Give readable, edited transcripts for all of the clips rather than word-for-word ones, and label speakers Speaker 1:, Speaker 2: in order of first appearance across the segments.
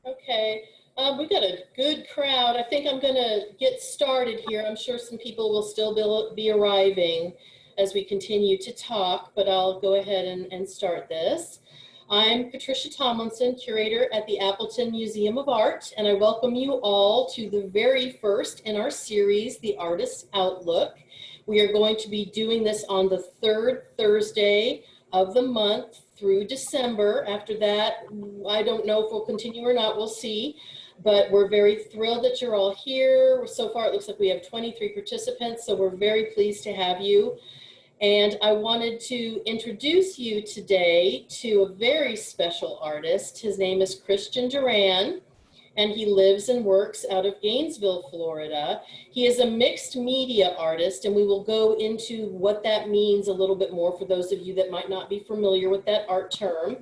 Speaker 1: Okay, we got a good crowd. I think I'm going to get started here. I'm sure some people will still be arriving as we continue to talk, but I'll go ahead and start this. I'm Patricia Tomlinson, curator at the Appleton Museum of Art, and I welcome you all to the very first in our series, The Artist's Outlook. We are going to be doing this on the third Thursday of the month through December. After that, I don't know if we'll continue or not, we'll see. But we're very thrilled that you're all here. So far, it looks like we have 23 participants, so we're very pleased to have you. And I wanted to introduce you today to a very special artist. His name is Christian Duran, and he lives and works out of Gainesville, Florida. He is a mixed media artist, and we will go into what that means a little bit more for those of you that might not be familiar with that art term.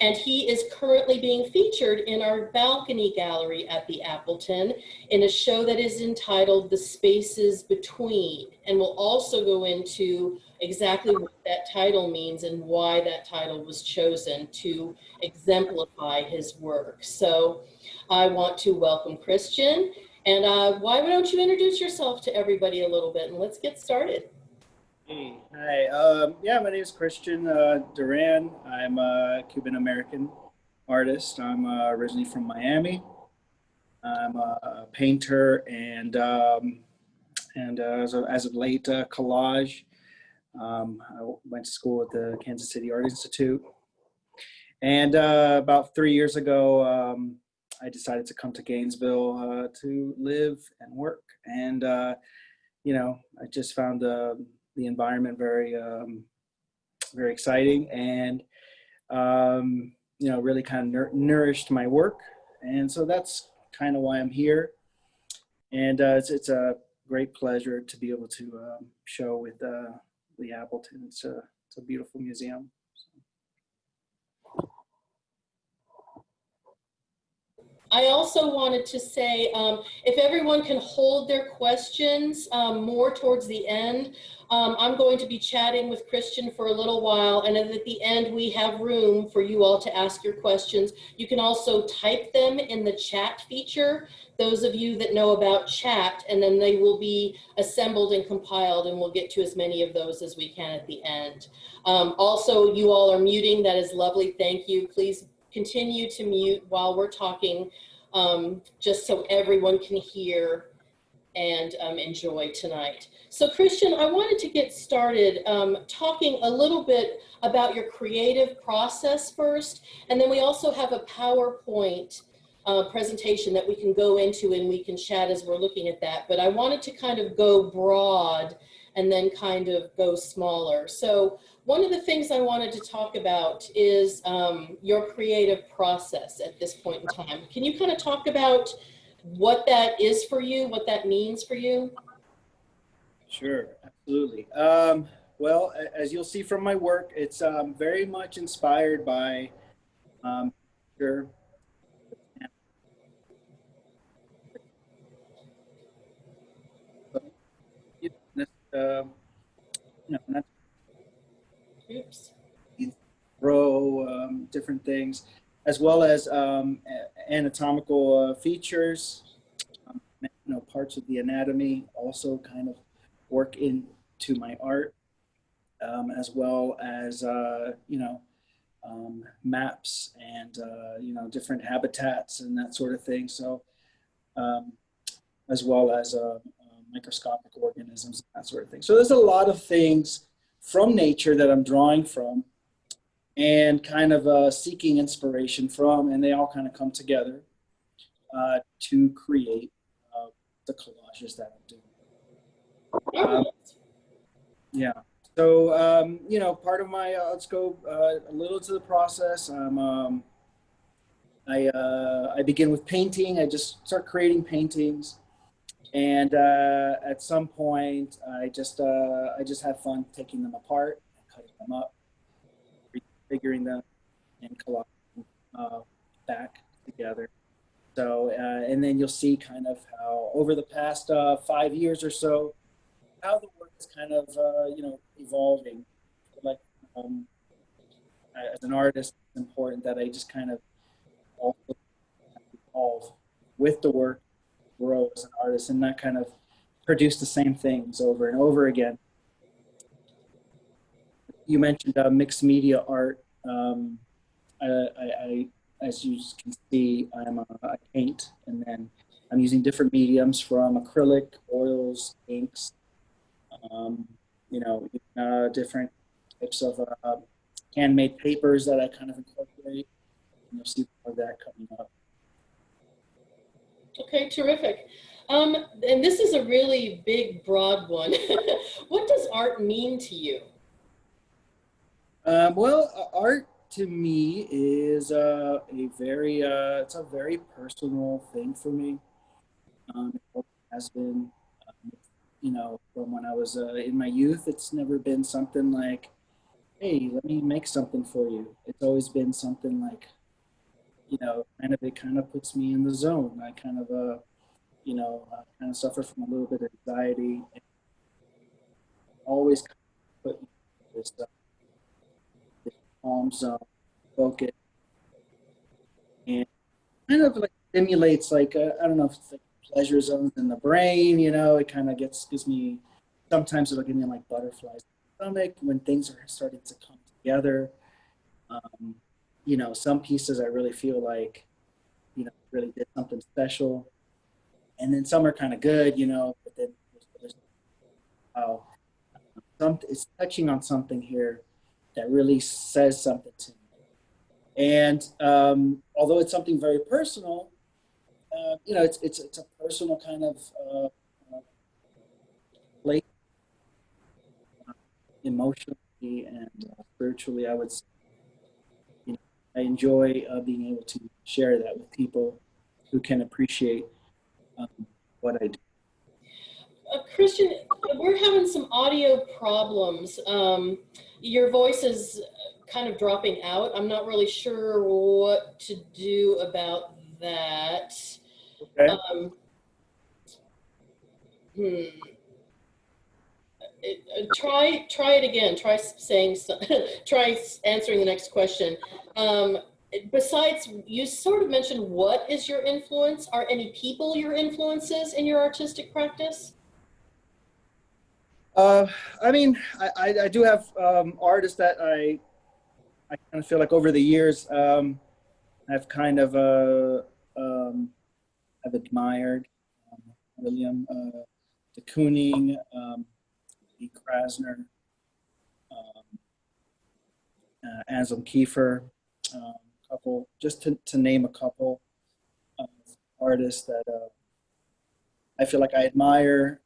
Speaker 1: And he is currently being featured in our balcony gallery at the Appleton in a show that is entitled The Spaces Between. And we'll also go into exactly what that title means and why that title was chosen to exemplify his work. So I want to welcome Christian, and why don't you introduce yourself to everybody a little bit, and let's get started.
Speaker 2: Hey, hi. Yeah, my name is Christian Duran. I'm a Cuban-American artist. I'm originally from Miami. I'm a painter and as of late, collage. I went to school at the Kansas City Art Institute, and about 3 years ago, I decided to come to Gainesville to live and work. And you know, I just found the environment very very exciting, and you know, really kind of nourished my work. And so that's kind of why I'm here. And it's a great pleasure to be able to show with the Appleton. It's a beautiful museum.
Speaker 1: I also wanted to say, if everyone can hold their questions more towards the end, I'm going to be chatting with Christian for a little while, and then at the end we have room for you all to ask your questions. You can also type them in the chat feature, those of you that know about chat, and then they will be assembled and compiled, and we'll get to as many of those as we can at the end. Also, you all are muting. That is lovely. Thank you. Please continue to mute while we're talking, just so everyone can hear and enjoy tonight. So Christian, I wanted to get started talking a little bit about your creative process first, and then we also have a PowerPoint presentation that we can go into and we can chat as we're looking at that. But I wanted to kind of go broad and then kind of go smaller. So one of the things I wanted to talk about is your creative process at this point in time. Can you kind of talk about what that is for you, what that means for you?
Speaker 2: Sure, absolutely. Well, as you'll see from my work, it's very much inspired by sure. You know, not
Speaker 1: Oops.
Speaker 2: grow different things, as well as anatomical features. You know, parts of the anatomy also kind of work into my art, as well as you know, maps and you know, different habitats and that sort of thing. So as well as microscopic organisms, that sort of thing. So there's a lot of things from nature that I'm drawing from and kind of seeking inspiration from, and they all kind of come together to create the collages that I'm doing. Yeah. So, you know, part of my, let's go a little to the process. I begin with painting. I just start creating paintings. And at some point, I just have fun taking them apart, cutting them up, refiguring them, and collaging back together. So, and then you'll see kind of how over the past 5 years or so, how the work is kind of, you know, evolving. Like, as an artist, it's important that I just kind of also evolve with the work, grow as an artist, and not kind of produce the same things over and over again. You mentioned mixed media art. I, as you can see, I paint, and then I'm using different mediums from acrylic, oils, inks, um, different types of handmade papers that I kind of incorporate. You'll see more of that coming up.
Speaker 1: Okay, terrific. And this is a really big, broad one. What does art mean to you?
Speaker 2: Art to me is it's a very personal thing for me. It always has been, from when I was in my youth. It's never been something like, hey, let me make something for you. It's always been something like, it kind of puts me in the zone. I kind of, kind of suffer from a little bit of anxiety, and always kind of put me in this calm zone, focus, and kind of like stimulates like, I don't know if it's like pleasure zones in the brain, it kind of gives me, sometimes it'll give me like butterflies in the stomach when things are starting to come together. Some pieces I really feel like, really did something special. And then some are kind of good, but then wow, it's touching on something here that really says something to me. And although it's something very personal, it's a personal kind of place, emotionally and spiritually. I would say, I enjoy being able to share that with people who can appreciate what I do.
Speaker 1: Christian, we're having some audio problems. Your voice is kind of dropping out. I'm not really sure what to do about that.
Speaker 2: Okay.
Speaker 1: Try it again. Try saying, try answering the next question. Besides, you sort of mentioned what is your influence? Are any people your influences in your artistic practice?
Speaker 2: I do have artists that I kind of feel like over the years I've kind of I've admired William de Kooning, E. Krasner, Anselm Kiefer, couple, just to name a couple of artists that I feel like I admire.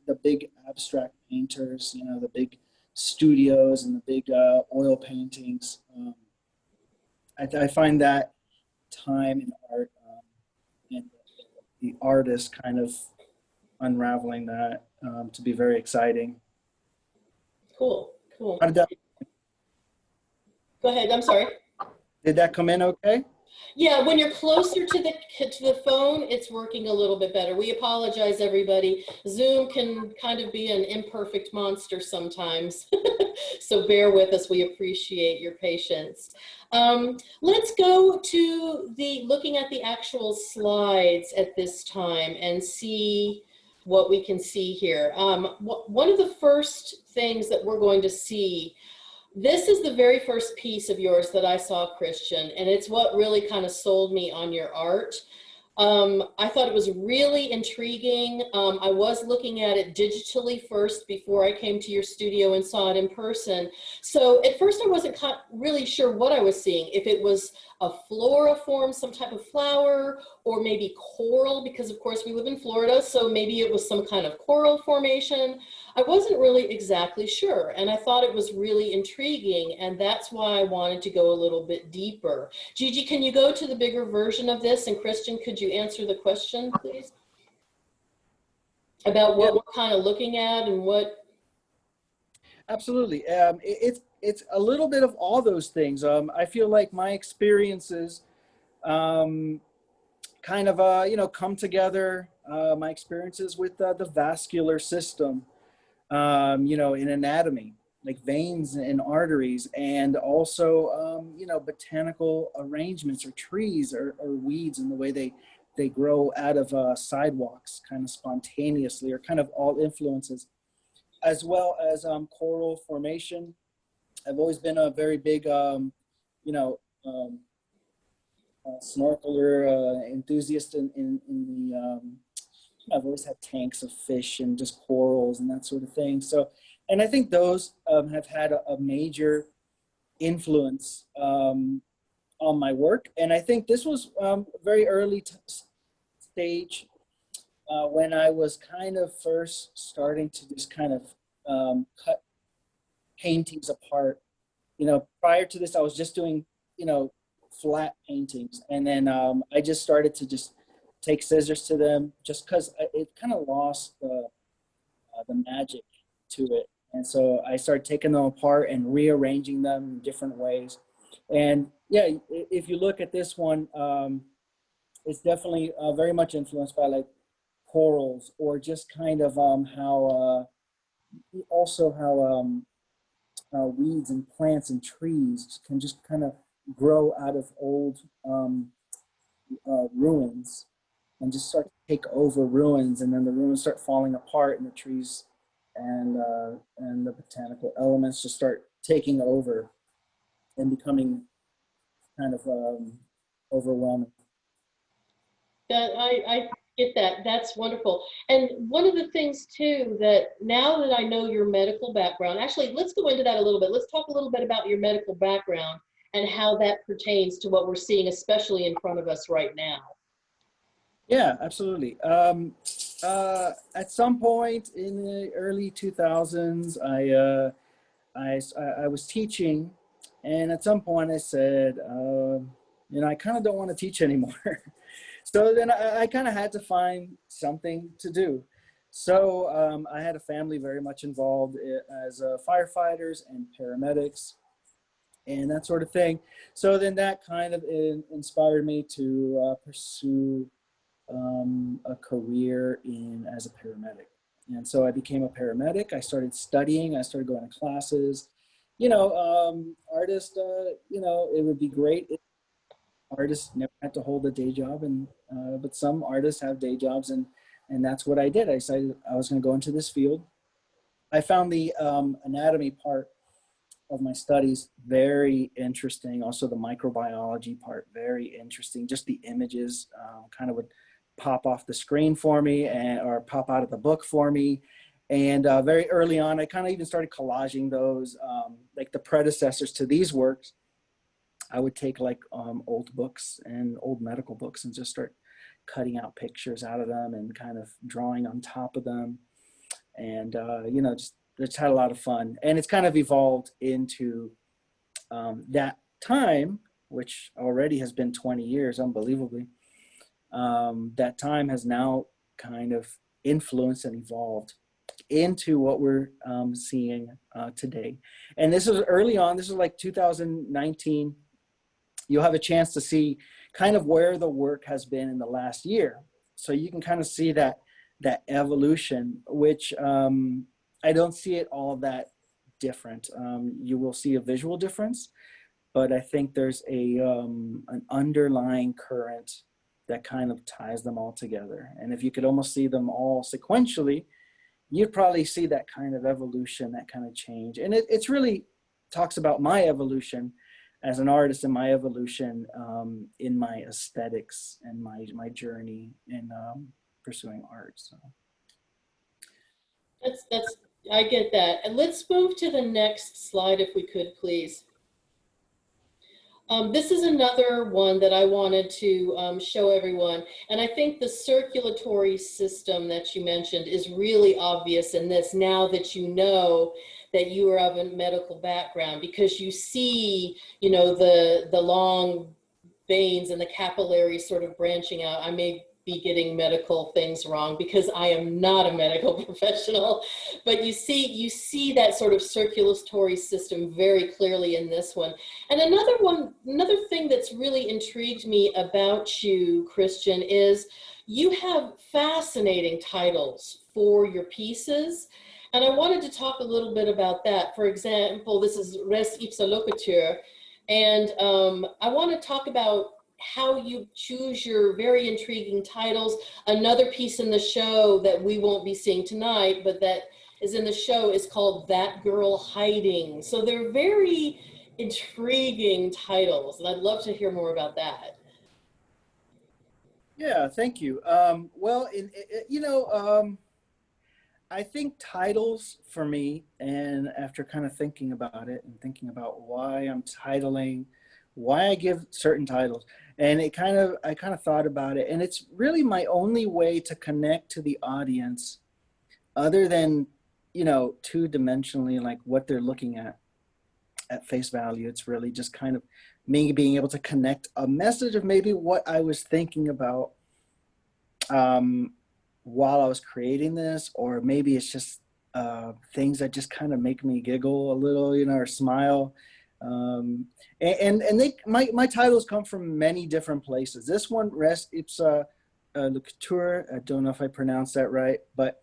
Speaker 2: The big abstract painters, the big studios and the big oil paintings. I find that time in art and the artist kind of unraveling that to be very exciting.
Speaker 1: Cool, cool.
Speaker 2: How did that?
Speaker 1: Go ahead. I'm sorry.
Speaker 2: Did that come in okay?
Speaker 1: Yeah, when you're closer to the phone, it's working a little bit better. We apologize, everybody. Zoom can kind of be an imperfect monster sometimes. So bear with us. We appreciate your patience. Let's go to looking at the actual slides at this time and see what we can see here. One of the first things that we're going to see, this is the very first piece of yours that I saw, Christian, and it's what really kind of sold me on your art. I thought it was really intriguing. I was looking at it digitally first before I came to your studio and saw it in person. So at first I wasn't really sure what I was seeing, if it was a floriform, some type of flower, or maybe coral, because of course we live in Florida, so maybe it was some kind of coral formation. I wasn't really exactly sure, and I thought it was really intriguing, and that's why I wanted to go a little bit deeper. Gigi, can you go to the bigger version of this? And Christian, could you answer the question, please? About what we're kind of looking at and what...
Speaker 2: Absolutely. It's a little bit of all those things. I feel like my experiences kind of, come together. My experiences with the vascular system, in anatomy. like veins and arteries, and also, you know, botanical arrangements or trees or weeds and the way they grow out of sidewalks kind of spontaneously, or kind of all influences, as well as coral formation. I've always been a very big, you know, snorkeler, enthusiast in the, I've always had tanks of fish and just corals and that sort of thing. So, and I think those have had a major influence on my work. And I think this was very early stage when I was kind of first starting to just kind of cut paintings apart. You know, prior to this, I was just doing, you know, flat paintings. And then I just started to just take scissors to them, just because it kind of lost the magic to it. And so I started taking them apart and rearranging them in different ways. And yeah, if you look at this one, it's definitely very much influenced by like corals, or just kind of how weeds and plants and trees can just kind of grow out of old ruins, and just start to take over ruins, and then the ruins start falling apart, and the trees and the botanical elements just start taking over and becoming kind of overwhelming.
Speaker 1: I get that. That's wonderful. And one of the things too, that now that I know your medical background, actually, let's go into that a little bit. Let's talk a little bit about your medical background and how that pertains to what we're seeing, especially in front of us right now.
Speaker 2: Yeah, absolutely. At some point in the early 2000s, I was teaching, and at some point I said, you know, I kind of don't want to teach anymore. So then I kind of had to find something to do. So I had a family very much involved as firefighters and paramedics and that sort of thing. So then that kind of inspired me to pursue a career as a paramedic. And so I became a paramedic. I started studying. I started going to classes. You know, artists, you know, it would be great if artists never had to hold a day job, and but some artists have day jobs, and that's what I did. I decided I was going to go into this field. I found the anatomy part of my studies very interesting. Also the microbiology part, very interesting. Just the images kind of would pop off the screen for me, or pop out of the book for me. And very early on, I kind of even started collaging those, like the predecessors to these works. I would take like old books and old medical books and just start cutting out pictures out of them and kind of drawing on top of them. And, you know, just had a lot of fun. And it's kind of evolved into that time, which already has been 20 years, unbelievably. That time has now kind of influenced and evolved into what we're seeing today. And this is early on. This is like 2019. You'll have a chance to see kind of where the work has been in the last year. So you can kind of see that evolution, which I don't see it all that different. You will see a visual difference, but I think there's an underlying current that kind of ties them all together. And if you could almost see them all sequentially, you'd probably see that kind of evolution, that kind of change. And it's really talks about my evolution as an artist, and my evolution in my aesthetics and my journey in pursuing art. So
Speaker 1: That's I get that. And let's move to the next slide if we could, please. This is another one that I wanted to show everyone. And I think the circulatory system that you mentioned is really obvious in this, now that you know that you are of a medical background, because you see, you know, the long veins and the capillaries sort of branching out. I may be getting medical things wrong because I am not a medical professional, but you see that sort of circulatory system very clearly in this one. And another thing that's really intrigued me about you, Christian, is you have fascinating titles for your pieces. And I wanted to talk a little bit about that. For example, this is res ipsa loquitur. And I want to talk about how you choose your very intriguing titles. Another piece in the show that we won't be seeing tonight, but that is in the show, is called That Girl Hiding. So they're very intriguing titles, and I'd love to hear more about that.
Speaker 2: Yeah, thank you. Well, I think titles for me, and after kind of thinking about it and thinking about why I'm titling, why I give certain titles, and I kind of thought about it, and it's really my only way to connect to the audience, other than, two-dimensionally, like what they're looking at face value. It's really just kind of me being able to connect a message of maybe what I was thinking about um, while I was creating this, or maybe it's just things that just kind of make me giggle a little, or smile. And my titles come from many different places. This one, Res Ipsa Loquitur, I don't know if I pronounced that right, but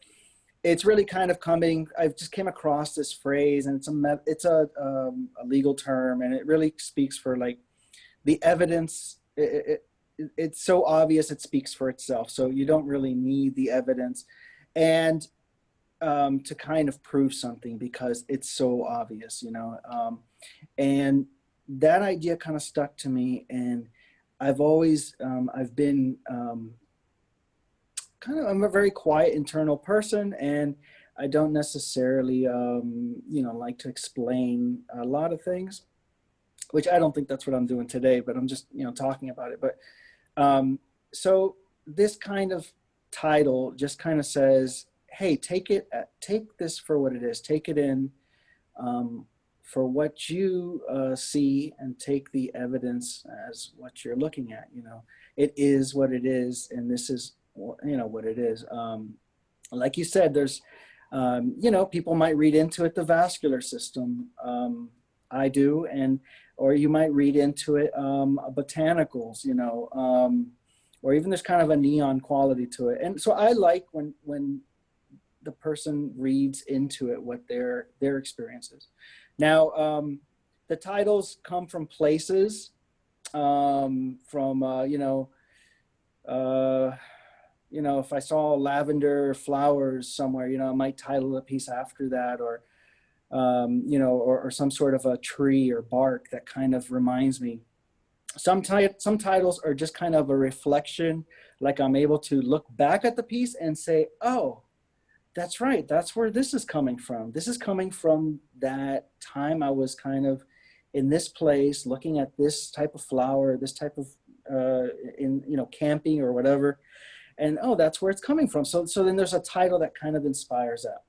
Speaker 2: it's really kind of coming. I just came across this phrase, and it's a legal term, and it really speaks for like the evidence. It's so obvious it speaks for itself. So you don't really need the evidence, and to kind of prove something because it's so obvious, and that idea kind of stuck to me, and I've been I'm a very quiet internal person, and I don't necessarily, like to explain a lot of things, which I don't think that's what I'm doing today, but I'm just, talking about it. But so this kind of title just kind of says, hey, take this for what it is, take it in for what you see, and take the evidence as what you're looking at. It is what it is, and this is what it is. Like you said, there's people might read into it the vascular system. I do, or you might read into it botanicals, or even there's kind of a neon quality to it. And so I like when the person reads into it what their experience is. Now, the titles come from places, if I saw lavender flowers somewhere, I might title a piece after that, or or some sort of a tree or bark that kind of reminds me. Some titles are just kind of a reflection, like I'm able to look back at the piece and say, oh, that's right, that's where this is coming from. This is coming from that time I was kind of in this place, looking at this type of flower, this type of, camping or whatever. And, oh, that's where it's coming from. So then there's a title that kind of inspires that.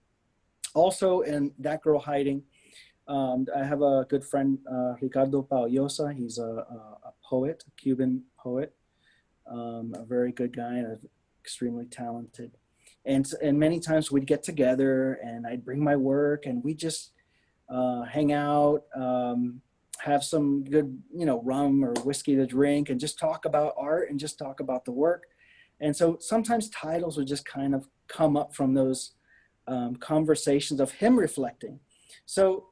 Speaker 2: Also, in That Girl Hiding, I have a good friend, Ricardo Paollosa. He's a poet, a Cuban poet, a very good guy, and extremely talented. And many times we'd get together, and I'd bring my work, and we just hang out, have some good, rum or whiskey to drink, and just talk about art and just talk about the work. And so sometimes titles would just kind of come up from those conversations of him reflecting. So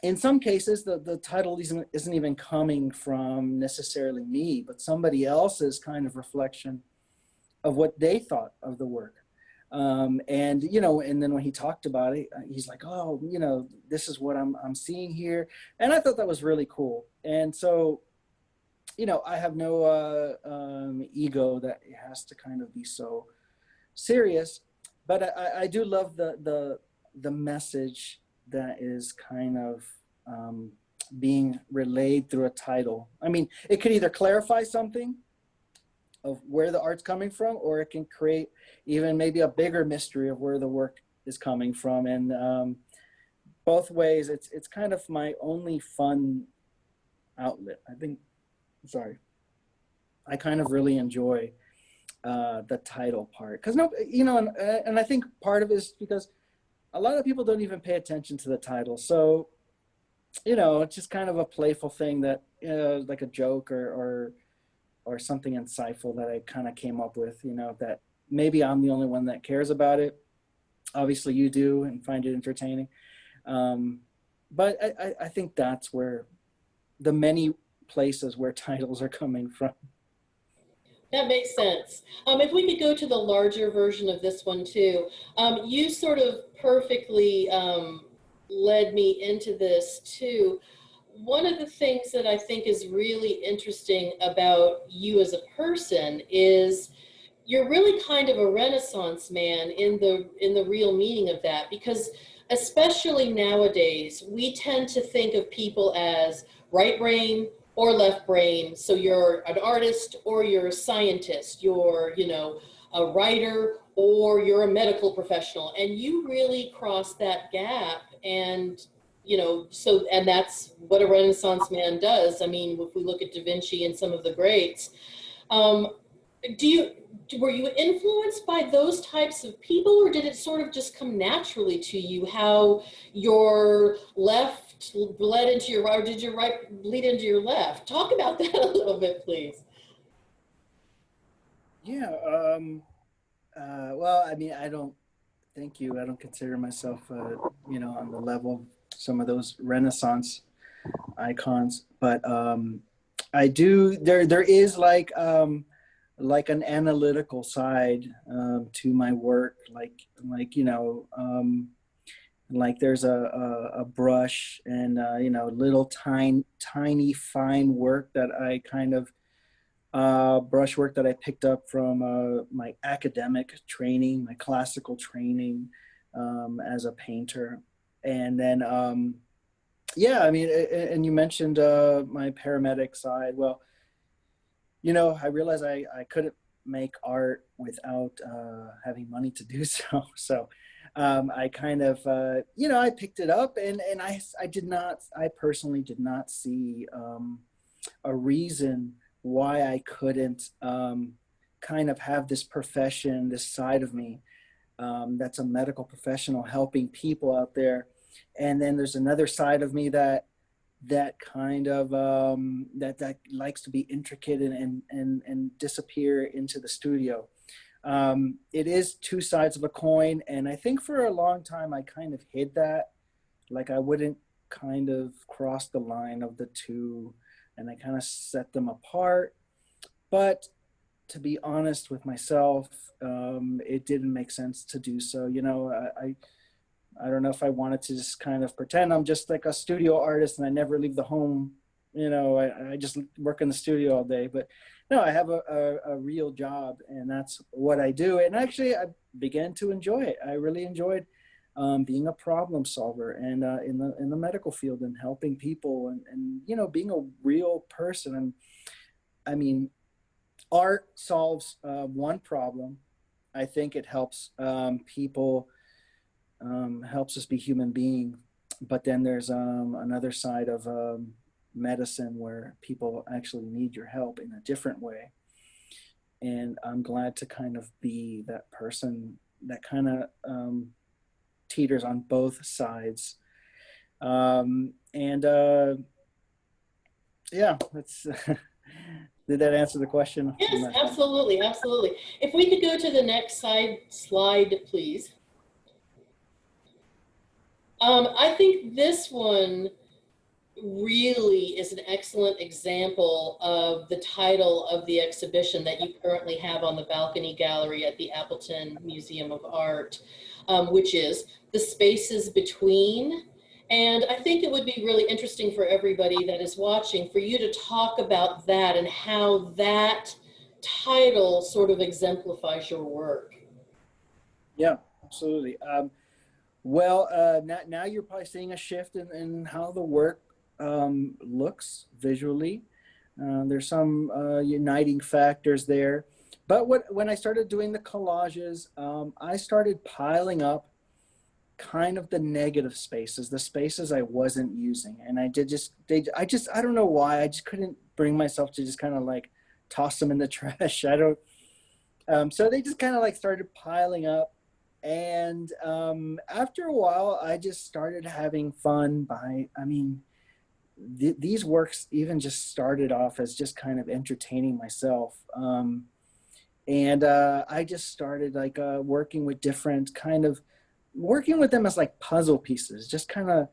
Speaker 2: in some cases, the title isn't even coming from necessarily me, but somebody else's kind of reflection of what they thought of the work. And then when he talked about it, he's like, oh, this is what I'm seeing here. And I thought that was really cool. And so, I have no ego that it has to kind of be so serious, but I do love the message that is kind of being relayed through a title. I mean, it could either clarify something of where the art's coming from, or it can create even maybe a bigger mystery of where the work is coming from. And both ways, it's kind of my only fun outlet. I kind of really enjoy the title part, because and I think part of it is because a lot of people don't even pay attention to the title. So, it's just kind of a playful thing that, like a joke or something insightful that I kind of came up with, that maybe I'm the only one that cares about it. obviously you do and find it entertaining. Um, but I think that's where the many places where titles are coming from.
Speaker 1: That makes sense. If we could go to the larger version of this one too, you sort of perfectly led me into this too. One of the things that I think is really interesting about you as a person is you're really kind of a renaissance man in the real meaning of that, because especially nowadays we tend to think of people as right brain or left brain. So you're an artist or you're a scientist, you're, you know, a writer or you're a medical professional, and you really cross that gap. And you know, so, and that's what a renaissance man does. I mean, if we look at Da Vinci and some of the greats, um, do you were you influenced by those types of people, or did it sort of just come naturally to you how your left bled into your right, or did your right bleed into your left? Talk about that a little bit, please.
Speaker 2: Yeah. Well, I mean, I don't. Thank you. I don't consider myself, on the level of some of those Renaissance icons, but I do. There is like an analytical side to my work, like there's a brush and little tiny fine work that I kind of brushwork that I picked up from my academic training, my classical training as a painter. And then, yeah, I mean, and you mentioned my paramedic side. Well, I realized I couldn't make art without having money to do so. So I kind of, I picked it up, and I personally did not see a reason why I couldn't kind of have this profession, this side of me that's a medical professional helping people out there. And then there's another side of me that kind of that likes to be intricate and disappear into the studio. It is two sides of a coin, and I think for a long time I kind of hid that, like I wouldn't kind of cross the line of the two, and I kind of set them apart. But to be honest with myself, it didn't make sense to do so. I don't know if I wanted to just kind of pretend I'm just like a studio artist and I never leave the home. I just work in the studio all day. But no, I have a real job, and that's what I do. And actually, I began to enjoy it. I really enjoyed being a problem solver and in the medical field and helping people and being a real person. And I mean, art solves one problem. I think it helps people. Helps us be human being, but then there's another side of medicine where people actually need your help in a different way, and I'm glad to kind of be that person that kind of teeters on both sides. And yeah, that's did that answer the question?
Speaker 1: Yes, absolutely, absolutely. If we could go to the next slide, please. I think this one really is an excellent example of the title of the exhibition that you currently have on the balcony gallery at the Appleton Museum of Art, which is The Spaces Between. And I think it would be really interesting for everybody that is watching for you to talk about that and how that title sort of exemplifies your work.
Speaker 2: Yeah, absolutely. Well, now you're probably seeing a shift in how the work looks visually. There's some uniting factors there. But when I started doing the collages, I started piling up kind of the negative spaces, the spaces I wasn't using. And I don't know why, I just couldn't bring myself to just kind of like toss them in the trash. So they just kind of like started piling up. And after a while, I just started having fun these works even just started off as just kind of entertaining myself. And I just started like working with different kind of working with them as like puzzle pieces, just kind of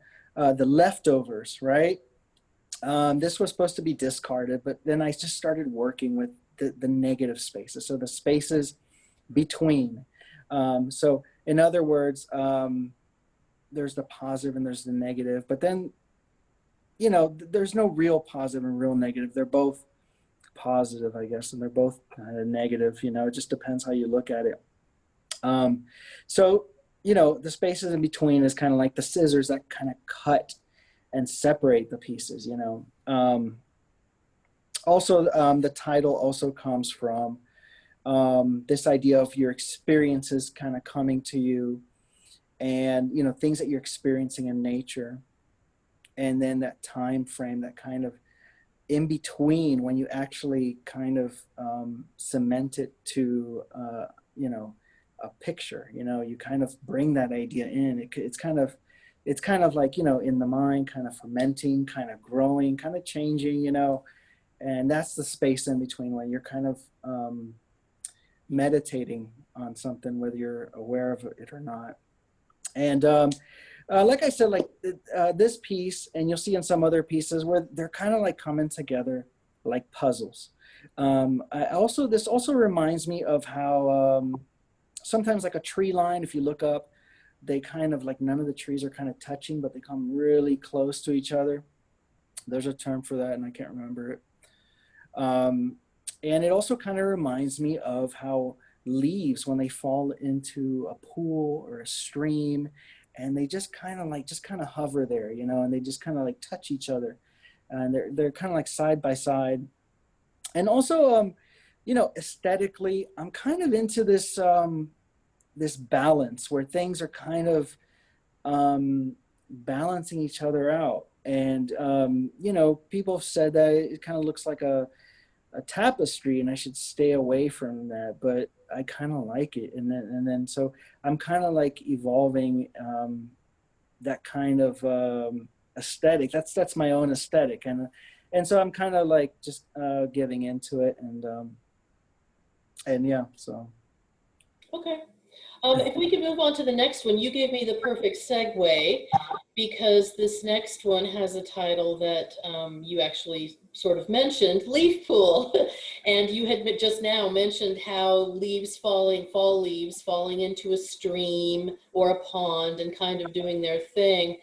Speaker 2: the leftovers, right? This was supposed to be discarded, but then I just started working with the negative spaces. So the spaces between. So in other words, there's the positive and there's the negative, but then, you know, there's no real positive and real negative. They're both positive, I guess, and they're both kind of negative, you know, it just depends how you look at it. So, you know, the spaces in between is kind of like the scissors that kind of cut and separate the pieces, you know. Also, the title also comes from this idea of your experiences kind of coming to you, and, you know, things that you're experiencing in nature, and then that time frame, that kind of in between when you actually kind of cement it to, you know, a picture, you know, you kind of bring that idea in. It's kind of like, you know, in the mind, kind of fermenting, kind of growing, kind of changing, you know, and that's the space in between when you're kind of meditating on something, whether you're aware of it or not. And like I said, like this piece, and you'll see in some other pieces where they're kind of like coming together like puzzles. This also reminds me of how sometimes like a tree line, if you look up, they kind of like, none of the trees are kind of touching, but they come really close to each other. There's a term for that, and I can't remember it. And it also kind of reminds me of how leaves, when they fall into a pool or a stream, and they just kind of hover there, you know, and they just kind of like touch each other, and they're kind of like side by side. And also, you know, aesthetically, I'm kind of into this this balance where things are kind of balancing each other out. And you know, people have said that it kind of looks like a tapestry, and I should stay away from that, but I kind of like it. And then so I'm kind of like evolving that kind of aesthetic. That's my own aesthetic, and so I'm kind of like just giving into it, and yeah, so.
Speaker 1: Okay. If we could move on to the next one, you gave me the perfect segue, because this next one has a title that you actually sort of mentioned, Leaf Pool. And you had just now mentioned how fall leaves falling into a stream or a pond and kind of doing their thing.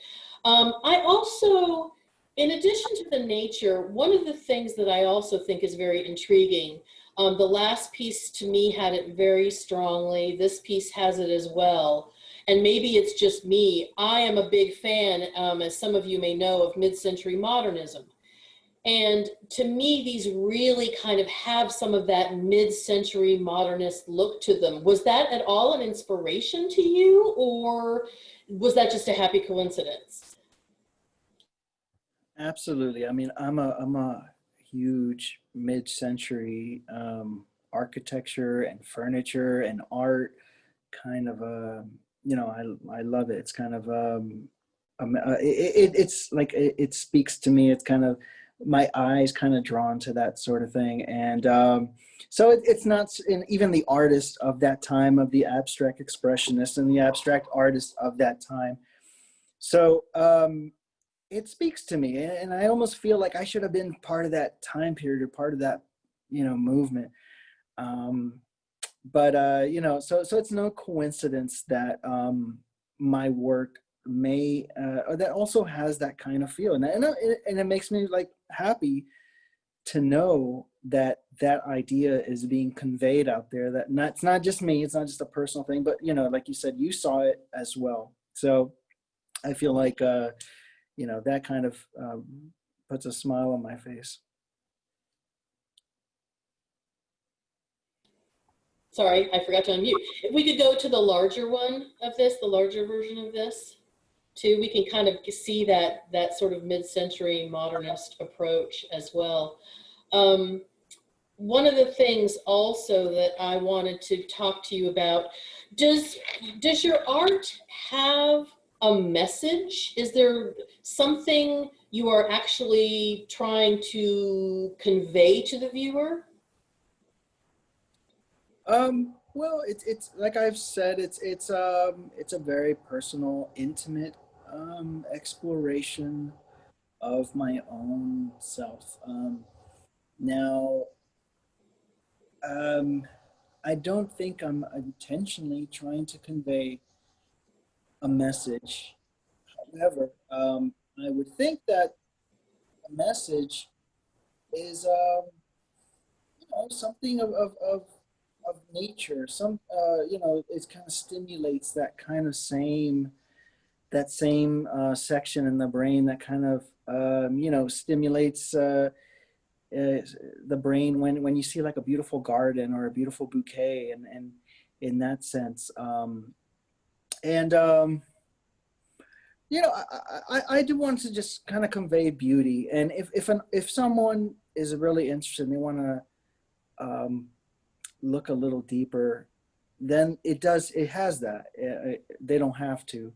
Speaker 1: I also, in addition to the nature, one of the things that I also think is very intriguing, the last piece to me had it very strongly. This piece has it as well. And maybe it's just me. I am a big fan, as some of you may know, of mid-century modernism. And to me, these really kind of have some of that mid-century modernist look to them. Was that at all an inspiration to you, or was that just a happy coincidence?
Speaker 2: Absolutely. I mean, I'm a huge mid-century architecture and furniture and art kind of you know, I love it. It's kind of it's like it speaks to me. It's kind of my eyes kind of drawn to that sort of thing. And so it's not in even the artists of that time, of the abstract expressionists and the abstract artists of that time. So it speaks to me, and I almost feel like I should have been part of that time period or part of that, you know, movement. But you know, so it's no coincidence that my work may that also has that kind of feel, and it makes me like happy to know that that idea is being conveyed out there. That it's not just me, it's not just a personal thing, but you know, like you said, you saw it as well. So I feel like you know, that kind of puts a smile on my face.
Speaker 1: Sorry, I forgot to unmute. If we could go to the larger one of this, the larger version of this, too, we can kind of see that sort of mid-century modernist approach as well. One of the things also that I wanted to talk to you about, does your art have a message? Is there something you are actually trying to convey to the viewer?
Speaker 2: Well, it's like I've said, it's a very personal, intimate exploration of my own self. Now, um, I don't think I'm intentionally trying to convey a message. However, I would think that a message is, something of nature. It kind of stimulates that same section in the brain that kind of, stimulates the brain when you see like a beautiful garden or a beautiful bouquet, and in that sense, and I do want to just kind of convey beauty, and if someone is really interested and they want to look a little deeper, then it has that. They don't have to,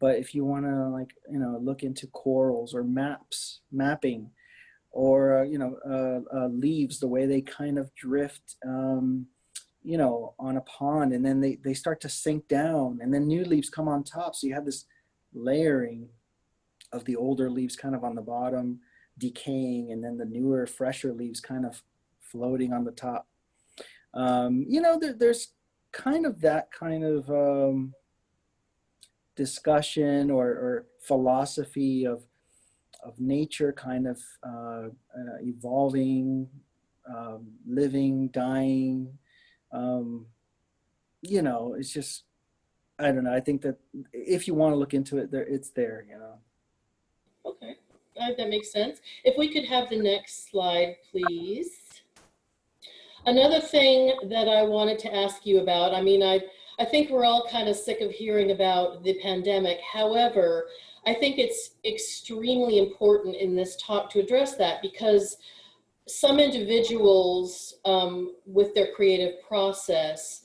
Speaker 2: but if you want to, like, look into corals or mapping, or leaves, the way they kind of drift, on a pond, and then they start to sink down, and then new leaves come on top, so you have this layering of the older leaves kind of on the bottom decaying, and then the newer fresher leaves kind of floating on the top. There's kind of that kind of discussion or philosophy of nature kind of evolving, living, dying. It's just, I don't know. I think that if you want to look into it, it's there.
Speaker 1: Okay, that makes sense. If we could have the next slide, please. Another thing that I wanted to ask you about, I mean, I think we're all kind of sick of hearing about the pandemic. However, I think it's extremely important in this talk to address that, because some individuals with their creative process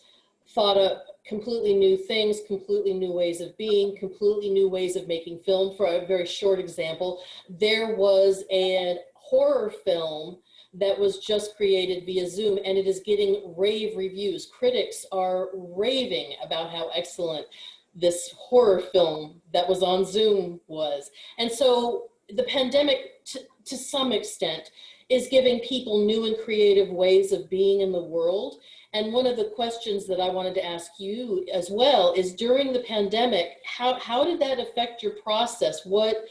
Speaker 1: thought up completely new things, completely new ways of being, completely new ways of making film. For a very short example, there was a horror film that was just created via Zoom, and it is getting rave reviews. Critics are raving about how excellent this horror film that was on Zoom was. And so the pandemic, to some extent, is giving people new and creative ways of being in the world. And one of the questions that I wanted to ask you as well is, during the pandemic, how did that affect your process? What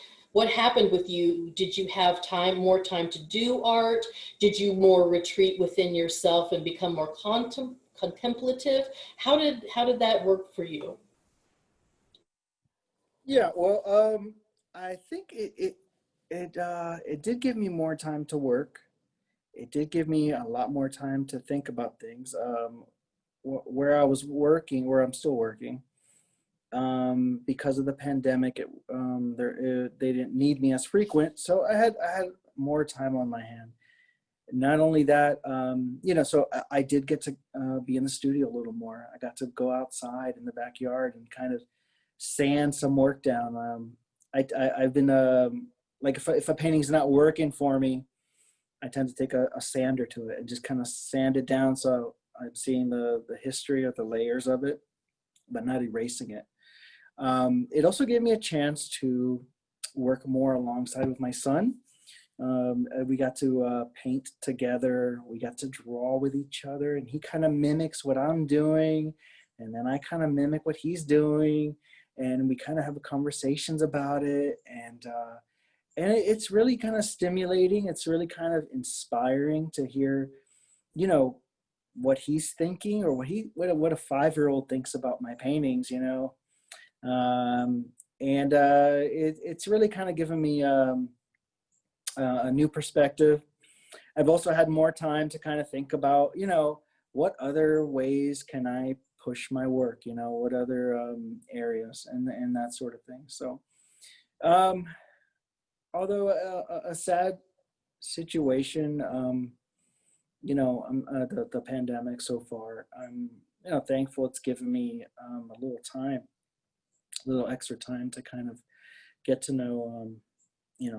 Speaker 1: happened with you? Did you have more time to do art? Did you more retreat within yourself and become more contemplative? How did that work for you?
Speaker 2: Yeah, well, I think it did give me more time to work. It did give me a lot more time to think about things. Where I was working, where I'm still working, because of the pandemic, they didn't need me as frequent, so I had more time on my hand. Not only that, so I did get to be in the studio a little more. I got to go outside in the backyard and kind of sand some work down. I've been, like, if a painting's not working for me, I tend to take a sander to it and just kind of sand it down, so I'm seeing the history of the layers of it, but not erasing it. It also gave me a chance to work more alongside with my son. We got to paint together. We got to draw with each other, and he kind of mimics what I'm doing, and then I kind of mimic what he's doing, and we kind of have conversations about it, and it's really kind of stimulating. It's really kind of inspiring to hear, what he's thinking, or what a 5-year-old thinks about my paintings, and it's really kind of given me a new perspective. I've also had more time to kind of think about, what other ways can I push my work, what other areas, and that sort of thing. So, although a sad situation, the pandemic so far, I'm, thankful it's given me a little time, a little extra time to kind of get to know,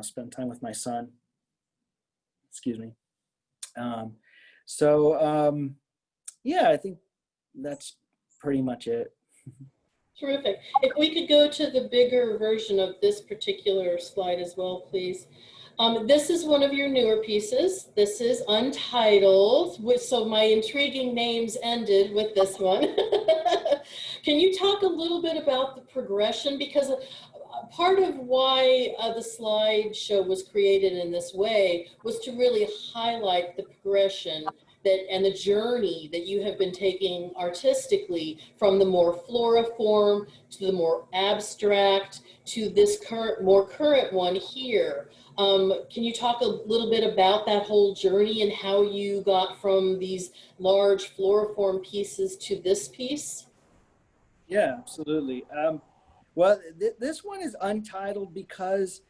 Speaker 2: spend time with my son. Excuse me. Um, so, yeah, I think, that's pretty much it.
Speaker 1: Terrific. If we could go to the bigger version of this particular slide as well, please. This is one of your newer pieces. This is Untitled, so my intriguing names ended with this one. Can you talk a little bit about the progression? Because part of why the slideshow was created in this way was to really highlight the progression and the journey that you have been taking artistically from the more floriform to the more abstract to this more current one here. Can you talk a little bit about that whole journey and how you got from these large floriform pieces to this piece?
Speaker 2: Yeah, absolutely. Well, this one is untitled because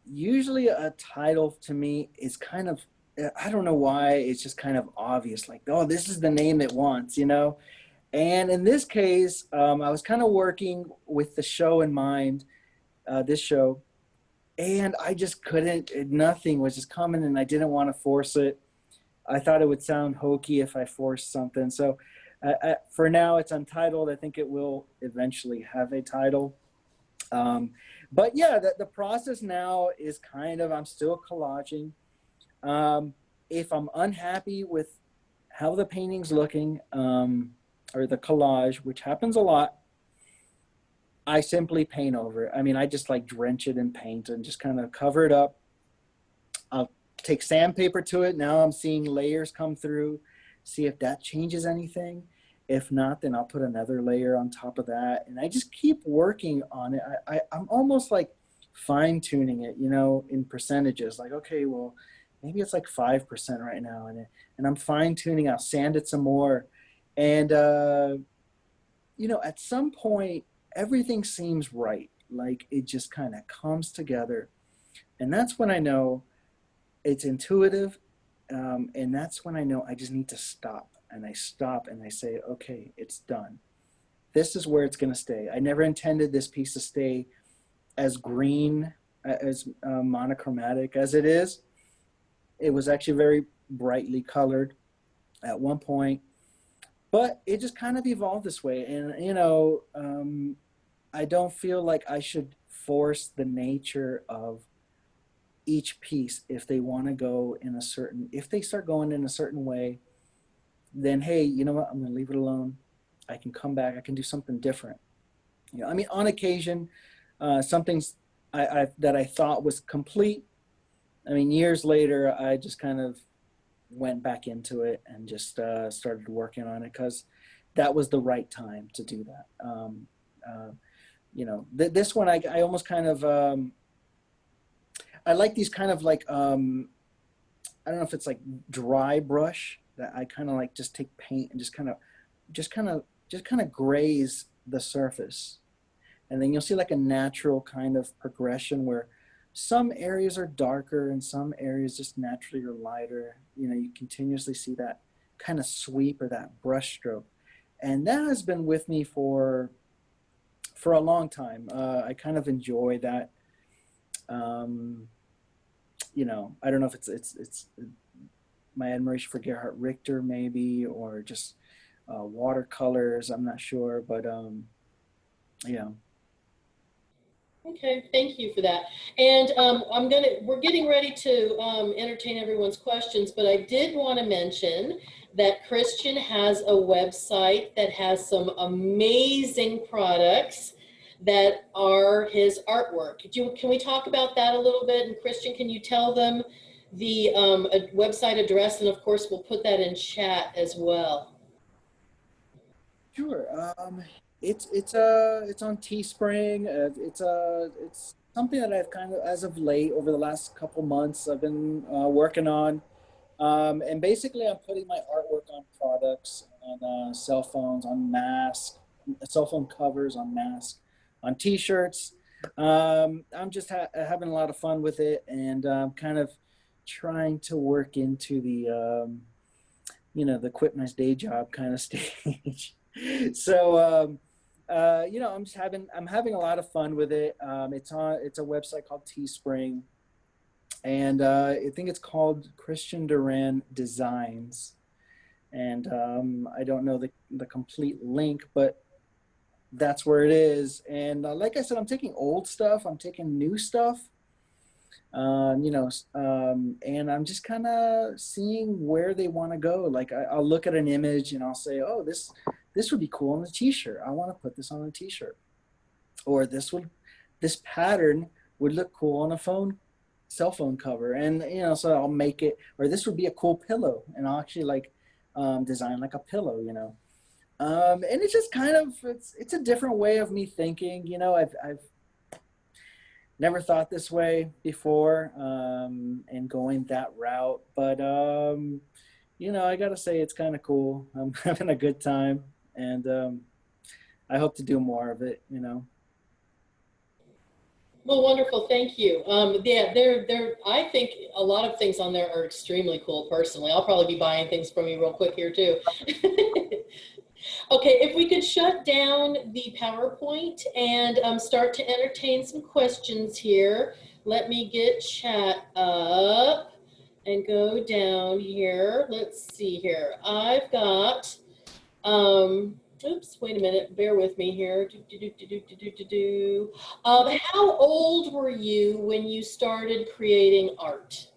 Speaker 2: usually a title to me is kind of, I don't know why, it's just kind of obvious, like, oh, this is the name it wants, you know? And in this case, I was kind of working with the show in mind, this show, and I just couldn't, nothing was just coming, and I didn't want to force it. I thought it would sound hokey if I forced something. So for now, it's untitled. I think it will eventually have a title. But yeah, the process now is kind of, I'm still collaging. If I'm unhappy with how the painting's looking, or the collage, which happens a lot, I simply paint over it. I mean, I just like drench it in paint and just kind of cover it up. I'll take sandpaper to it. Now I'm seeing layers come through, see if that changes anything. If not, then I'll put another layer on top of that. And I just keep working on it. I'm almost like fine tuning it, you know, in percentages. Like, okay, well, maybe it's like 5% right now. And I'm fine tuning. I'll sand it some more. And, you know, at some point, everything seems right. Like it just kind of comes together. And that's when I know it's intuitive. And that's when I know I just need to stop. And I stop and I say, okay, it's done. This is where it's going to stay. I never intended this piece to stay as green, as monochromatic as it is. It was actually very brightly colored at one point, but it just kind of evolved this way. And, you know, I don't feel like I should force the nature of each piece. If they want to go in a certain, if they start going in a certain way, then hey, you know what? I'm going to leave it alone. I can come back. I can do something different. You know, I mean, on occasion, something's that I thought was complete. I mean, years later, I just kind of went back into it and just started working on it because that was the right time to do that. You know, this one, I almost kind of, I like these kind of like, I don't know if it's like dry brush that I kind of like just take paint and just kind of graze the surface. And then you'll see like a natural kind of progression where some areas are darker and some areas just naturally are lighter. You know, you continuously see that kind of sweep or that brush stroke. And that has been with me for a long time. I kind of enjoy that. You know, I don't know if it's my admiration for Gerhard Richter maybe, or just watercolors. I'm not sure, but yeah.
Speaker 1: Okay, thank you for that. And we're getting ready to entertain everyone's questions, but I did want to mention that Christian has a website that has some amazing products that are his artwork. Can we talk about that a little bit? And Christian, can you tell them the website address? And of course, we'll put that in chat as well.
Speaker 2: Sure. It's on Teespring. It's something that I've kind of, as of late, over the last couple months, I've been working on. And basically, I'm putting my artwork on products, on cell phones, on masks, cell phone covers, on masks, on T-shirts. I'm just having a lot of fun with it, and kind of trying to work into the you know, the quit my day job kind of stage. So you know, I'm having a lot of fun with it. It's a website called Teespring, and I think it's called Christian Duran Designs. and I don't know the complete link, but that's where it is. And like I said, I'm taking old stuff, I'm taking new stuff, and I'm just kind of seeing where they want to go. Like I'll look at an image and I'll say, oh, this would be cool on a t-shirt. I want to put this on a t-shirt. Or this pattern would look cool on a cell phone cover. And so I'll make it. Or this would be a cool pillow, and I'll actually like design like a pillow. And it's just kind of it's a different way of me thinking. I've never thought this way before, and going that route. But I gotta say it's kind of cool. I'm having a good time, and I hope to do more of it.
Speaker 1: Well, wonderful. Thank you. Yeah, I think a lot of things on there are extremely cool personally. I'll probably be buying things from you real quick here too. Okay, if we could shut down the PowerPoint and start to entertain some questions here. Let me get chat up and go down here. Let's see here. I've got, oops, wait a minute, bear with me here. How old were you when you started creating art?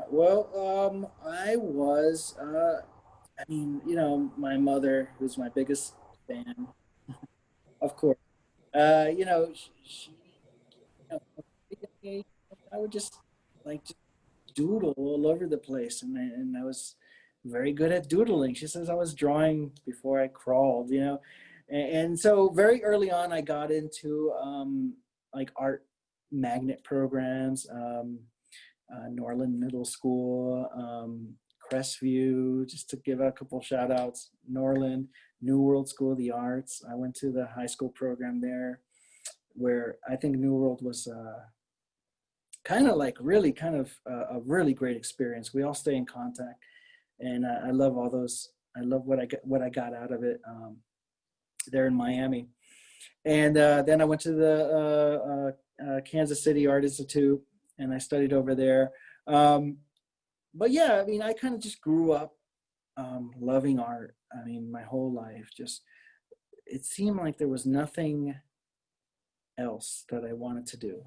Speaker 2: Well, I was, my mother, who's my biggest fan, of course. She from a young age, I would just doodle all over the place, and I was very good at doodling. She says I was drawing before I crawled. And so very early on, I got into like art magnet programs. Norland Middle School, Crestview, just to give a couple shout outs, Norland, New World School of the Arts. I went to the high school program there where I think New World was kind of like really kind of a really great experience. We all stay in contact, and I love all those. I love what I got out of it there in Miami. And then I went to the Kansas City Art Institute, and I studied over there. But yeah, I mean, I kind of just grew up loving art. I mean, my whole life, just it seemed like there was nothing else that I wanted to do.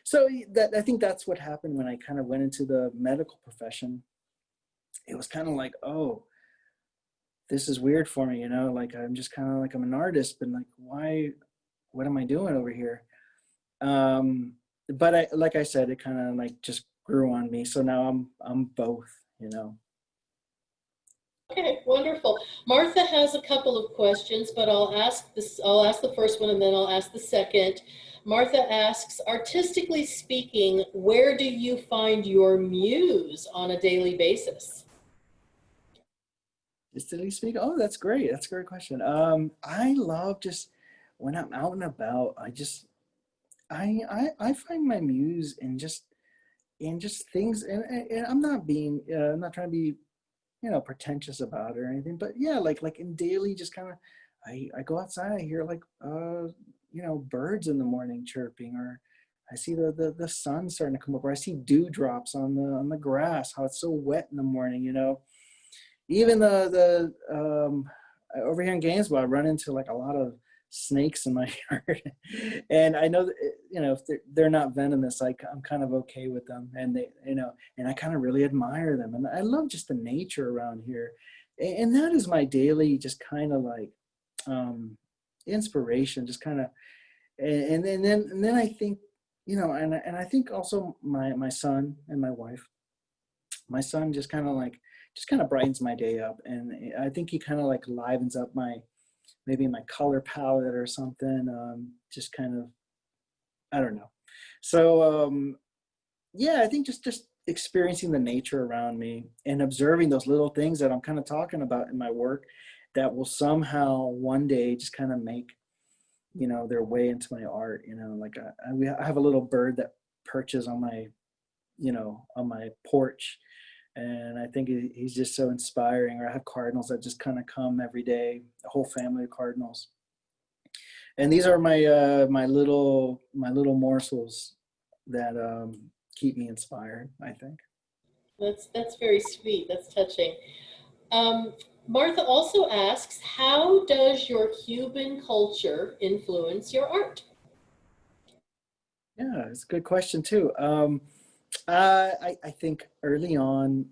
Speaker 2: So that I think that's what happened when I kind of went into the medical profession. It was kind of like, oh, this is weird for me. Like I'm just kind of like I'm an artist, but like, why? What am I doing over here? Um, but like I said, it kind of like just grew on me. So now I'm both.
Speaker 1: Okay, wonderful. Martha has a couple of questions, but I'll ask the first one and then I'll ask the second. Martha asks, artistically speaking, where do you find your muse on a daily basis?
Speaker 2: Did speak? Oh, that's great. That's a great question. I love just when I'm out and about, I find my muse in just things, and I'm not trying to be pretentious about it or anything, but yeah, like in daily, just kind of, I go outside, I hear like birds in the morning chirping, or I see the sun starting to come up, or I see dewdrops on the grass, how it's so wet in the morning. Even over here in Gainesville, I run into like a lot of snakes in my yard, and I know that if they're not venomous, I'm kind of okay with them, and and I kind of really admire them, and I love just the nature around here, and that is my daily, just kind of like um, inspiration, just kind of, and then I think, and I think also my son and my wife. My son just kind of brightens my day up, and I think he kind of like livens up maybe my color palette or something. Just kind of, I don't know. So yeah, I think just experiencing the nature around me and observing those little things that I'm kind of talking about in my work that will somehow one day just kind of make their way into my art. Like I have a little bird that perches on my porch, and I think he's just so inspiring. Or I have cardinals that just kind of come every day, a whole family of cardinals, and these are my little morsels that keep me inspired, I think.
Speaker 1: That's very sweet. That's touching. Um, Martha also asks, how does your Cuban culture influence your art?
Speaker 2: Yeah, it's a good question too. I think early on,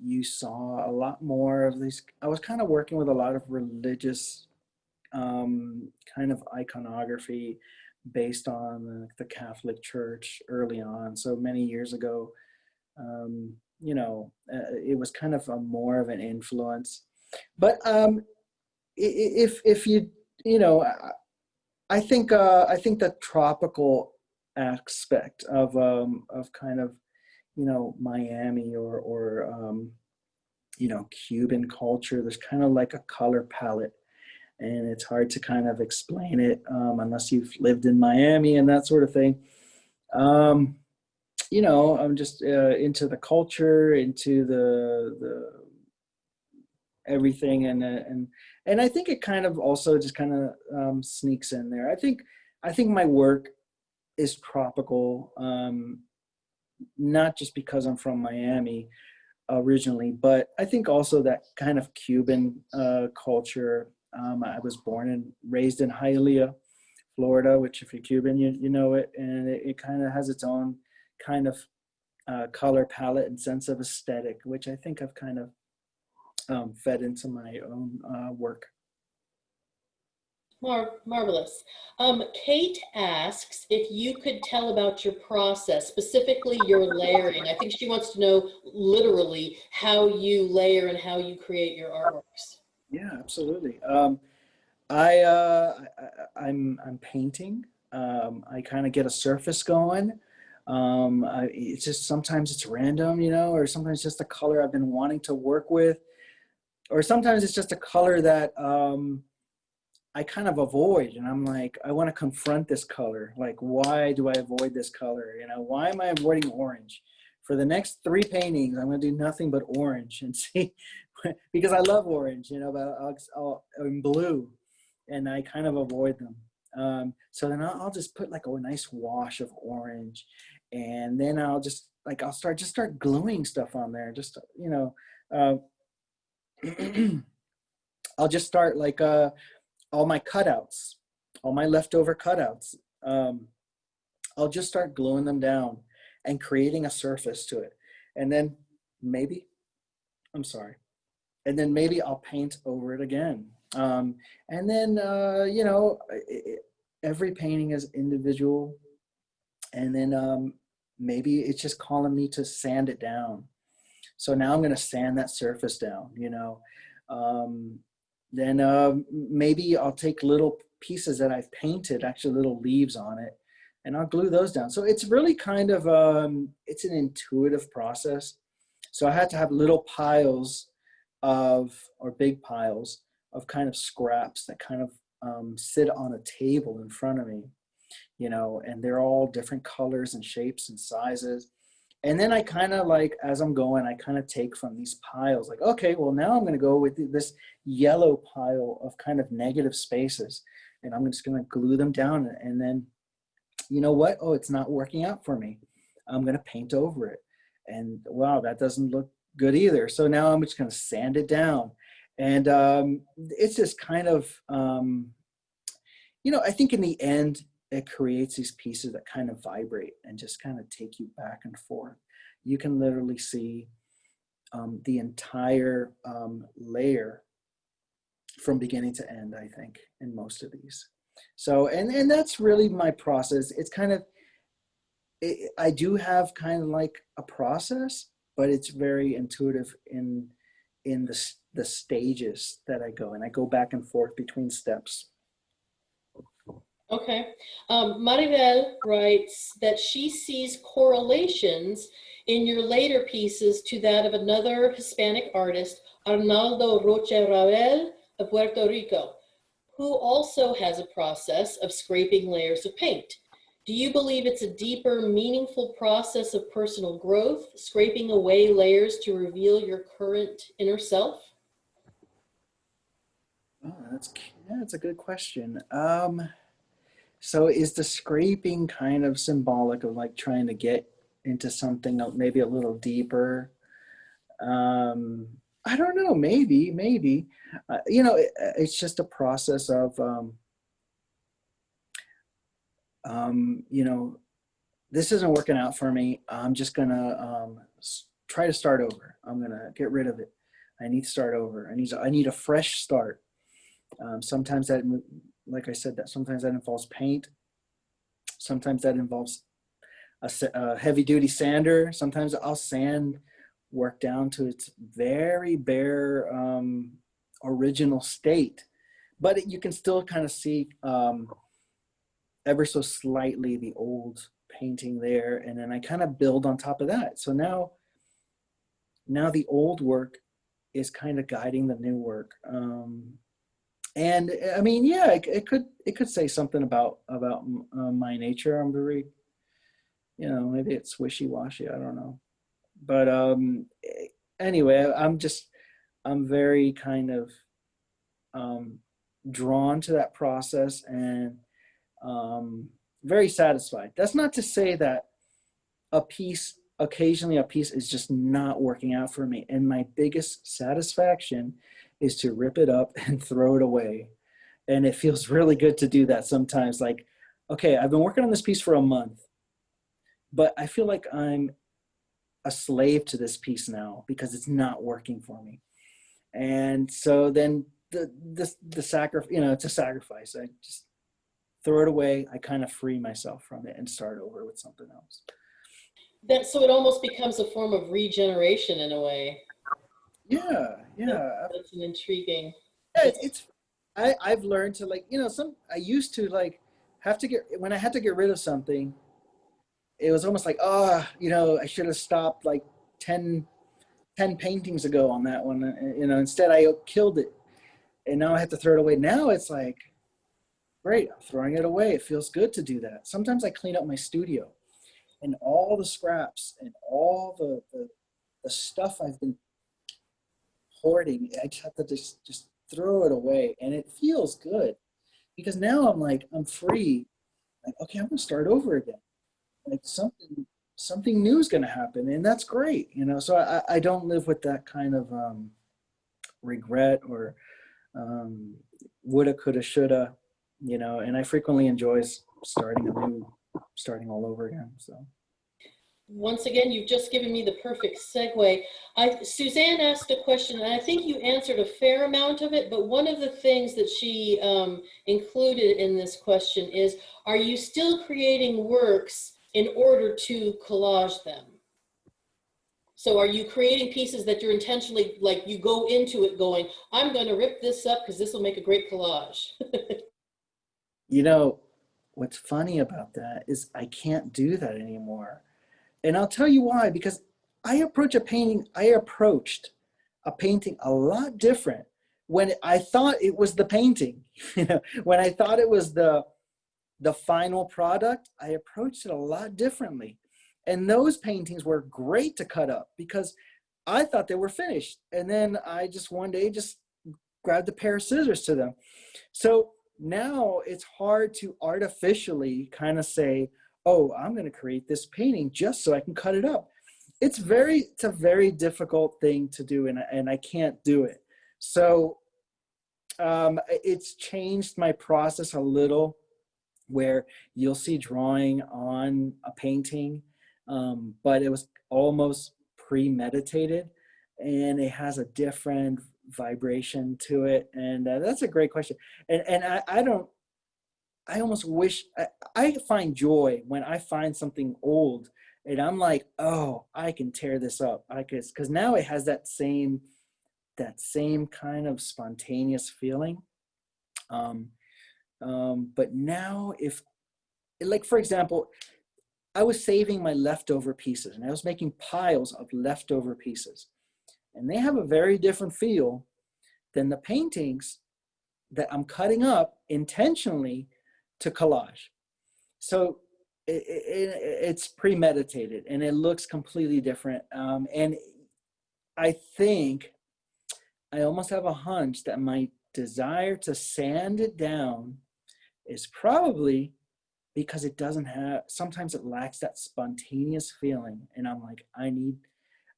Speaker 2: you saw a lot more of these. I was kind of working with a lot of religious kind of iconography based on the Catholic Church early on. So many years ago, it was kind of a more of an influence. But if you, you know, I think the tropical aspect of kind of Miami or Cuban culture. There's kind of like a color palette, and it's hard to kind of explain it unless you've lived in Miami and that sort of thing. Um, I'm just into the culture, into the everything, and I think it kind of also just kind of sneaks in there. I think my work is tropical, not just because I'm from Miami originally, but I think also that kind of Cuban culture. I was born and raised in Hialeah, Florida, which if you're Cuban, you know it, and it kind of has its own kind of color palette and sense of aesthetic, which I think I've kind of fed into my own work.
Speaker 1: Marvelous. Kate asks if you could tell about your process, specifically your layering. I think she wants to know literally how you layer and how you create your artworks.
Speaker 2: Yeah, absolutely. I'm painting. I kind of get a surface going. It's just sometimes it's random, or sometimes just a color I've been wanting to work with, or sometimes it's just a color that I kind of avoid, and I'm like, I want to confront this color. Like, why do I avoid this color? Why am I avoiding orange? For the next 3 paintings, I'm going to do nothing but orange and see, because I love orange, but in blue, and I kind of avoid them. So then I'll just put like a nice wash of orange, and then I'll start gluing stuff on there. Uh, I'll just start like all my cutouts, all my leftover cutouts. Um, I'll just start gluing them down and creating a surface to it. And then maybe, I'm sorry, and then maybe I'll paint over it again. And then, every painting is individual. And then maybe it's just calling me to sand it down. So now I'm going to sand that surface down. Then maybe I'll take little pieces that I've painted, actually little leaves on it, and I'll glue those down. So it's really kind of, it's an intuitive process. So I had to have little piles or big piles of kind of scraps that kind of sit on a table in front of me, and they're all different colors and shapes and sizes. And then I kind of like, as I'm going, I kind of take from these piles, like, okay, well, now I'm going to go with this yellow pile of kind of negative spaces, and I'm just going to glue them down. And then, you know what? Oh, it's not working out for me. I'm going to paint over it. And wow, that doesn't look good either. So now I'm just going to sand it down. And it's just kind of, I think in the end, it creates these pieces that kind of vibrate and just kind of take you back and forth. You can literally see the entire layer from beginning to end, I think, in most of these. So, and that's really my process. It's kind of, I do have kind of like a process, but it's very intuitive in the stages that I go, and I go back and forth between steps.
Speaker 1: Okay. Maribel writes that she sees correlations in your later pieces to that of another Hispanic artist, Arnaldo Rocha Ravel of Puerto Rico, who also has a process of scraping layers of paint. Do you believe it's a deeper, meaningful process of personal growth, scraping away layers to reveal your current inner self?
Speaker 2: Oh, that's a good question. So is the scraping kind of symbolic of like trying to get into something maybe a little deeper? Um, I don't know, maybe. It's just a process of, you know, this isn't working out for me. I'm just gonna try to start over. I'm gonna get rid of it. I need to start over. I need a fresh start. Sometimes that, like I said, that sometimes that involves paint. Sometimes that involves a heavy duty sander. Sometimes I'll sand work down to its very bare original state, but you can still kind of see ever so slightly the old painting there, and then I kind of build on top of that. So now the old work is kind of guiding the new work. And I mean, yeah, it could say something about my nature. I'm very, maybe it's wishy-washy. I don't know, but anyway, I'm very kind of drawn to that process, and very satisfied. That's not to say that occasionally a piece is just not working out for me. And my biggest satisfaction is to rip it up and throw it away. And it feels really good to do that sometimes. Like, okay, I've been working on this piece for a month, but I feel like I'm a slave to this piece now because it's not working for me. And so then the sacrifice, it's a sacrifice. I just throw it away. I kind of free myself from it and start over with something else.
Speaker 1: So it almost becomes a form of regeneration in a way.
Speaker 2: Yeah.
Speaker 1: That's an intriguing.
Speaker 2: Yeah, I've learned to, like, I used to, like, when I had to get rid of something, it was almost like, I should have stopped like 10 paintings ago on that one. Instead I killed it and now I have to throw it away. Now it's like, great, I'm throwing it away. It feels good to do that. Sometimes I clean up my studio and all the scraps and all the stuff I've been hoarding, I just have to just throw it away, and it feels good because now I'm free. Like, okay, I'm gonna start over again. Like something new is gonna happen, and that's great. So I don't live with that kind of regret or woulda, coulda, shoulda. And I frequently enjoy starting all over again. So.
Speaker 1: Once again, you've just given me the perfect segue. Suzanne asked a question, and I think you answered a fair amount of it, but one of the things that she included in this question is, are you still creating works in order to collage them? So are you creating pieces that you're intentionally, like, you go into it going, I'm going to rip this up because this will make a great collage?
Speaker 2: What's funny about that is I can't do that anymore. And I'll tell you why, because I approached a painting a lot different when I thought it was the painting. When I thought it was the final product, I approached it a lot differently. And those paintings were great to cut up because I thought they were finished. And then I just one day just grabbed a pair of scissors to them. So now it's hard to artificially kind of say, oh, I'm going to create this painting just so I can cut it up. It's a very difficult thing to do, and I can't do it. So it's changed my process a little, where you'll see drawing on a painting, but it was almost premeditated, and it has a different vibration to it. And that's a great question. And I almost wish, I find joy when I find something old and I'm like, oh, I can tear this up. Because now it has that same kind of spontaneous feeling. But now like, for example, I was saving my leftover pieces and I was making piles of leftover pieces, and they have a very different feel than the paintings that I'm cutting up intentionally to collage. So it's premeditated and it looks completely different. And I think I almost have a hunch that my desire to sand it down is probably because sometimes it lacks that spontaneous feeling. And I'm like,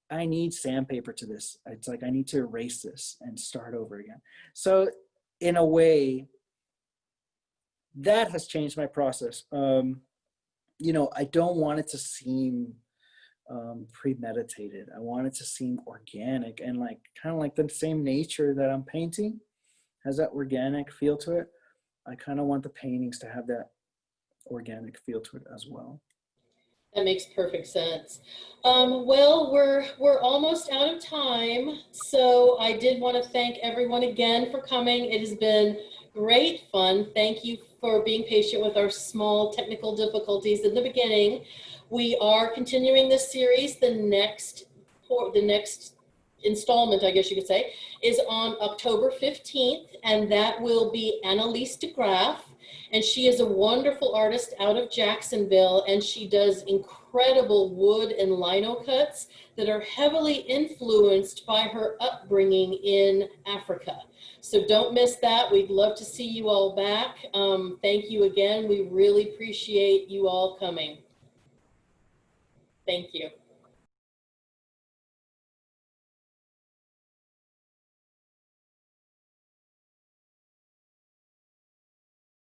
Speaker 2: I need sandpaper to this. It's like I need to erase this and start over again. So in a way, that has changed my process. You know, I don't want it to seem premeditated. I want it to seem organic and like kind of like the same nature that I'm painting has that organic feel to it. I kind of want the paintings to have that organic feel to it as well.
Speaker 1: That makes perfect sense. Well, we're almost out of time, so I did want to thank everyone again for coming. It has been great fun. Thank you for being patient with our small technical difficulties in the beginning. We are continuing this series. The next installment, I guess you could say, is on October 15th, and that will be Annalise de Graaf. And she is a wonderful artist out of Jacksonville, and she does incredible wood and lino cuts that are heavily influenced by her upbringing in Africa. So don't miss that. We'd love to see you all back. Thank you again. We really appreciate you all coming. Thank you.